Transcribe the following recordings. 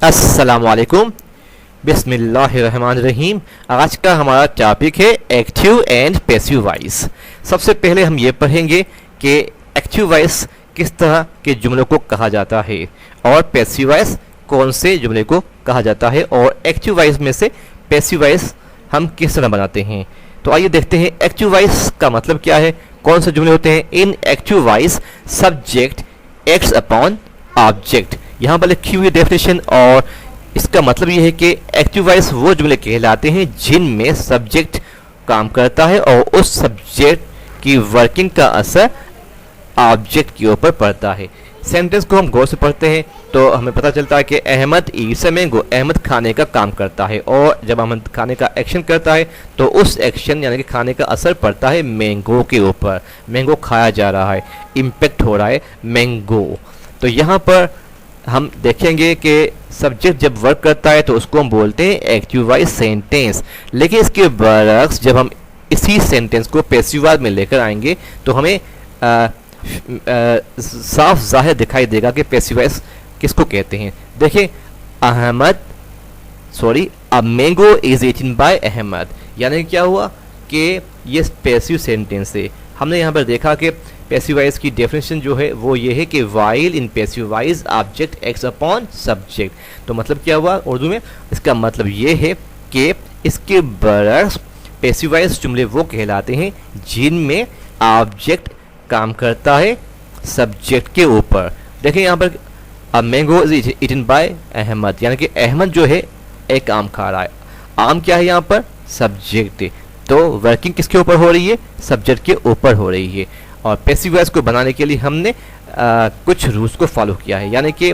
अस्सलामुअलैकुम, बिस्मिल्लाहिर्रहमानिर्रहीम। आज का हमारा टॉपिक है एक्टिव एंड पैसिव वॉइस। सबसे पहले हम ये पढ़ेंगे कि एक्टिव वॉइस किस तरह के जुमलों को कहा जाता है और पैसिव वॉइस कौन से जुमले को कहा जाता है, और एक्टिव वॉइस में से पैसिव वॉइस हम किस तरह बनाते हैं। तो आइए देखते हैं एक्टिव वॉइस का मतलब क्या है, कौन से जुमले होते हैं। इन active voice subject acts upon object, यहाँ पर लिखी हुई डेफिनेशन, और इसका मतलब ये है कि एक्टिव वॉइस वो जुमले कहलाते हैं जिनमें सब्जेक्ट काम करता है और उस सब्जेक्ट की वर्किंग का असर ऑब्जेक्ट के ऊपर पड़ता है। सेंटेंस को हम गौर से पढ़ते हैं तो हमें पता चलता है कि Ahmad eats a mango, Ahmad खाने का काम करता है, और जब अहमद खाने का एक्शन करता है तो उस एक्शन यानी कि खाने का असर पड़ता है मैंगो के ऊपर। मैंगो खाया जा रहा है, इम्पेक्ट हो रहा है मैंगो। तो यहाँ पर हम देखेंगे कि सब्जेक्ट जब वर्क करता है तो उसको हम बोलते हैं एक्टिव वॉइस सेंटेंस। लेकिन इसके बरक्स जब हम इसी सेंटेंस को पैसिव वॉइस में लेकर आएंगे तो हमें साफ जाहिर दिखाई देगा कि पैसिव वॉइस किसको कहते हैं। देखिए, a mango is eaten by Ahmad, यानी क्या हुआ कि ये पैसिव सेंटेंस है। हमने यहाँ पर देखा कि पैसिव वॉइस की डेफिनेशन जो है वो ये है कि while in passive voice object acts upon subject. तो मतलब क्या हुआ उर्दू में, इसका मतलब ये है कि इसके बरक्स पैसिव वॉइस जुमले वो कहलाते हैं जिनमें ऑब्जेक्ट काम करता है सब्जेक्ट के ऊपर। देखिए यहाँ पर a mango is eaten by Ahmad, यानी कि अहमद जो है एक आम खा रहा है। आम क्या है यहाँ पर, सब्जेक्ट है, तो वर्किंग किसके ऊपर हो रही है, सब्जेक्ट के ऊपर हो रही है। और पैसिव वॉइस को बनाने के लिए हमने कुछ रूल्स को फॉलो किया है, यानी कि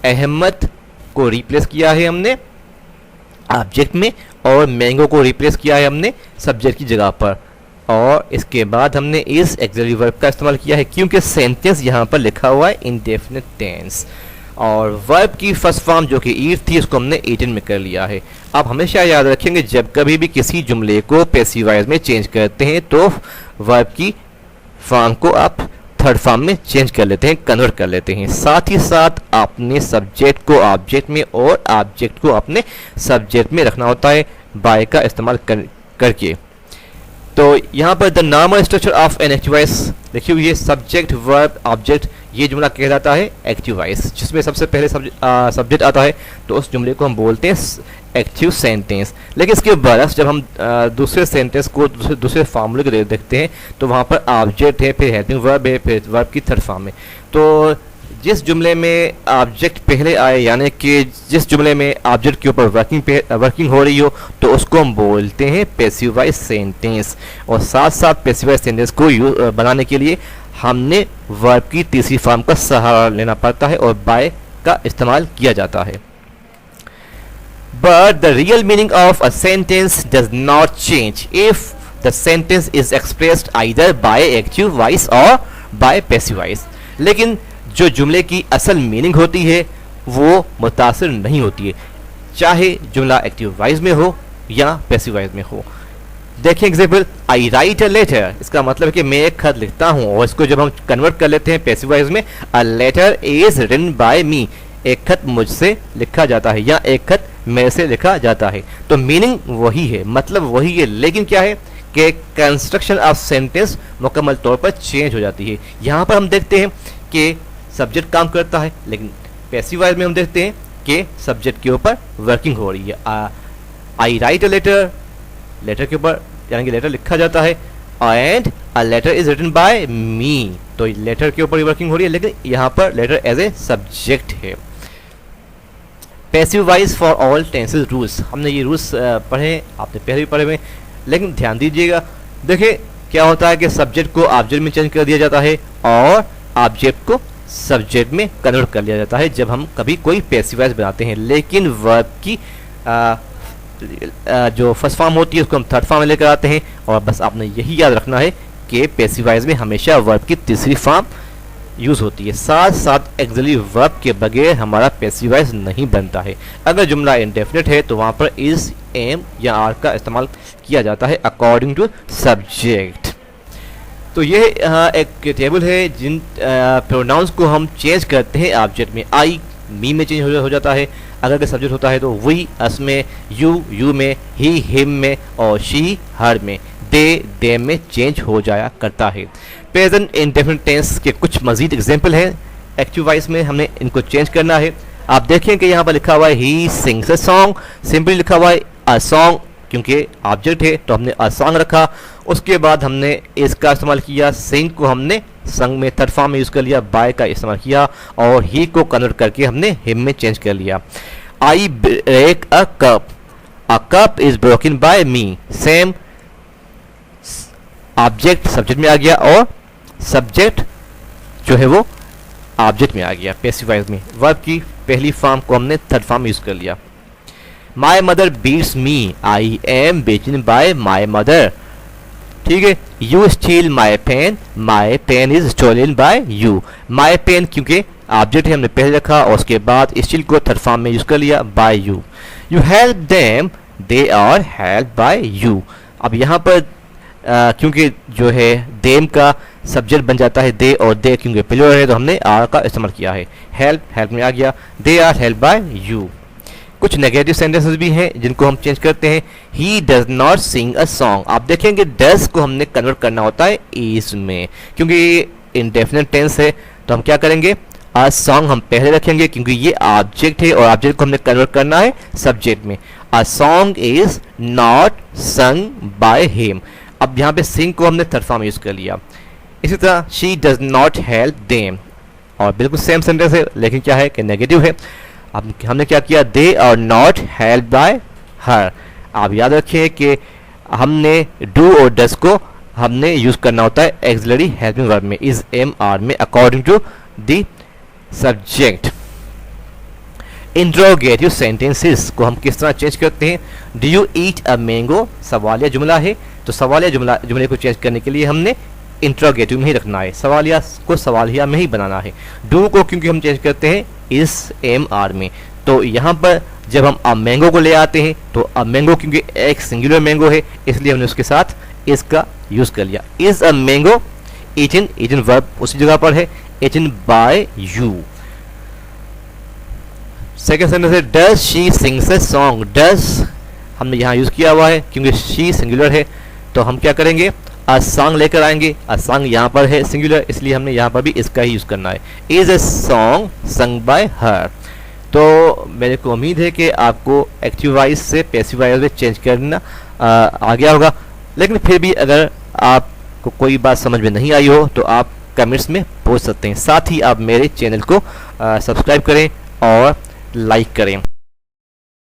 अहमद को रिप्लेस किया है हमने ऑब्जेक्ट में, और मैंगो को रिप्लेस किया है हमने सब्जेक्ट की जगह पर, और इसके बाद हमने इस ऑक्सिलरी वर्ब का इस्तेमाल किया है क्योंकि सेंटेंस यहाँ पर लिखा हुआ है इंडेफिनिट टेंस, और वर्ब की फर्स्ट फॉर्म जो कि ईट थी उसको हमने ईटन में कर लिया है। आप हमेशा याद रखेंगे जब कभी भी किसी जुमले को पैसिव वॉइस में चेंज करते हैं तो वर्ब की फॉर्म को आप थर्ड फॉर्म में चेंज कर लेते हैं, कन्वर्ट कर लेते हैं। साथ ही साथ आपने सब्जेक्ट को ऑब्जेक्ट में और ऑब्जेक्ट को अपने सब्जेक्ट में रखना होता है बाय का इस्तेमाल करके। तो यहाँ पर the normal structure of an active voice देखिए, ये सब्जेक्ट वर्ब ऑब्जेक्ट ये जुमला कहलाता है एक्टिव वॉइस, जिसमें सबसे पहले सब्जेक्ट आता है तो उस जुमले को हम बोलते हैं एक्टिव सेंटेंस। लेकिन इसके बरक्स जब हम दूसरे सेंटेंस को दूसरे फार्मूले को देखते हैं तो वहाँ पर ऑब्जेक्ट है, फिर हेल्पिंग वर्ब है, फिर वर्ब की थर्ड फॉर्म है। तो जिस जुमले में ऑब्जेक्ट पहले आए, यानी कि जिस जुमले में ऑब्जेक्ट के ऊपर वर्किंग हो रही हो, तो उसको हम बोलते हैं पैसिव वॉइस सेंटेंस। और साथ साथ पैसिव वॉइस सेंटेंस को बनाने के लिए हमने वर्ब की तीसरी फॉर्म का सहारा लेना पड़ता है और बाय का इस्तेमाल किया जाता है। But the real meaning of a sentence does not change if the sentence is expressed either by active voice or by passive voice। लेकिन जो जुमले की असल मीनिंग होती है वो मुतासिर नहीं होती है, चाहे जुमला एक्टिव वॉइस में हो या पैसिव वॉइस में हो। देखिए example, I write a letter, इसका मतलब है कि मैं एक खत लिखता हूँ, और इसको जब हम कन्वर्ट कर लेते हैं पैसिव वॉइस में, a letter is written by me, एक खत मुझसे लिखा जाता है या एक खत मेरे से लिखा जाता है। तो मीनिंग वही है, मतलब वही है, लेकिन क्या है कि कंस्ट्रक्शन ऑफ सेंटेंस मुकम्मल तौर पर चेंज हो जाती है। यहाँ पर हम देखते हैं कि सब्जेक्ट काम करता है, लेकिन पैसिव वॉइस में हम देखते हैं कि सब्जेक्ट के ऊपर वर्किंग हो रही है। I write a letter, letter के ऊपर यानी कि लेटर लिखा जाता है, and a letter is written by me, तो लेटर के ऊपर वर्किंग हो रही है, लेकिन यहाँ पर लेटर एज ए सब्जेक्ट है। Passive voice for all tenses rules, हमने ये रूल्स पढ़े, आपने पहले भी पढ़े हुए, लेकिन ध्यान दीजिएगा। देखिए क्या होता है कि सब्जेक्ट को ऑब्जेक्ट में चेंज कर दिया जाता है और ऑब्जेक्ट को सब्जेक्ट में कन्वर्ट कर लिया जाता है जब हम कभी कोई पैसिव वॉइस बनाते हैं। लेकिन वर्ब की जो फर्स्ट फॉर्म होती है उसको हम थर्ड फॉर्म में लेकर आते हैं, और बस आपने यही याद रखना है कि पैसिव वॉइस में हमेशा वर्ब की तीसरी फॉर्म यूज़ होती है। साथ साथ एक्सिलरी वर्ब के बगैर हमारा पैसिव वॉइस नहीं बनता है। अगर जुमला इंडेफिनिट है तो वहाँ पर इज, एम या आर का इस्तेमाल किया जाता है अकॉर्डिंग टू सब्जेक्ट। तो ये एक टेबल है जिन प्रोनाउंस को हम चेंज करते हैं ऑब्जेक्ट में। आई मी में चेंज हो जाता है। अगर कोई सब्जेक्ट होता है तो वी, अस में, यू में, ही हिम में, और शी हर में, दे में चेंज हो जाया करता है। प्रेजेंट इंडेफिनिट टेंस के कुछ मजीद एग्जाम्पल हैं एक्टिव वॉइस में, हमने इनको चेंज करना है। आप देखें कि यहाँ पर लिखा हुआ है he sings a song, simply लिखा हुआ है अ सॉन्ग, क्योंकि ऑब्जेक्ट है तो हमने अ सॉन्ग रखा। उसके बाद हमने इसका इस्तेमाल किया, सिंग को हमने संग में थर्ड फॉर्म में यूज़ कर लिया, बाय का इस्तेमाल किया, और ही को कन्वर्ट करके हमने हिम में चेंज कर लिया। I break a cup is broken by me, same object subject में आ गया और सब्जेक्ट जो है वो ऑब्जेक्ट में आ गया पैसिव वॉइस में। वर्ब की पहली फॉर्म को हमने थर्ड फॉर्म यूज कर लिया। My mother beats me, I am beaten by my mother, ठीक है। You steal my pen is stolen by you. My pen क्योंकि ऑब्जेक्ट है हमने पहले रखा और उसके बाद स्टील को थर्ड फॉर्म में यूज कर लिया by you. You help them, they are help by you. अब यहाँ पर क्योंकि जो है देम का सब्जेक्ट बन जाता है दे, और दे क्योंकि प्लूरल है तो हमने आर का इस्तेमाल किया है। हेल्प में आ गया, they are help by you. कुछ नेगेटिव सेंटेंसेस भी हैं जिनको हम चेंज करते हैं। He does not sing a song, आप देखेंगे डज को हमने कन्वर्ट करना होता है इज में, क्योंकि ये इंडेफिनिट टेंस है तो हम क्या करेंगे, अ सॉन्ग हम पहले रखेंगे क्योंकि ये ऑब्जेक्ट है और ऑब्जेक्ट को हमने कन्वर्ट करना है सब्जेक्ट में। A song is not sung by him, अब यहाँ पे सिंग को हमने थर्ड फॉर्म यूज कर लिया। इसी तरह she does not help them, और बिल्कुल सेम सेंटेंस है लेकिन क्या है कि नेगेटिव है। अब हमने क्या किया, they are not help by her. आप याद रखिए कि हमने डू और डज को हमने यूज करना होता है एक्सिलरी हेल्पिंग वर्ब में, इज एम आर में, according to the subject. Interrogative sentences को हम किस तरह चेंज करते हैं। Do you eat a mango, सवालिया जुमला है तो सवालिया जुमले को चेंज करने के लिए हमने इंट्रोगेटिव में ही रखना है, सवालिया को सवालिया में ही बनाना है। डू को क्योंकि हम चेंज करते हैं इस एम आर में, तो यहाँ पर जब हम अ मैंगो को ले आते हैं तो अ मैंगो क्योंकि एक सिंगुलर मैंगो है इसलिए हमने उसके साथ इसका यूज कर लिया। Is a mango eaten verb उसी जगह पर है, eaten by you. Second sentence है does she sings a song, does हमने यहाँ यूज किया हुआ है क्योंकि शी सिंगुलर है तो हम क्या करेंगे, अ सॉन्ग लेकर आएंगे। अ सॉन्ग यहाँ पर है सिंगुलर इसलिए हमने यहाँ पर भी इसका ही यूज करना है। Is a song sung by हर। तो मेरे को उम्मीद है कि आपको एक्टिव वॉइस से पैसिव वॉइस में चेंज करना आ गया होगा, लेकिन फिर भी अगर आपको कोई बात समझ में नहीं आई हो तो आप कमेंट्स में पूछ सकते हैं। साथ ही आप मेरे चैनल को सब्सक्राइब करें और लाइक करें।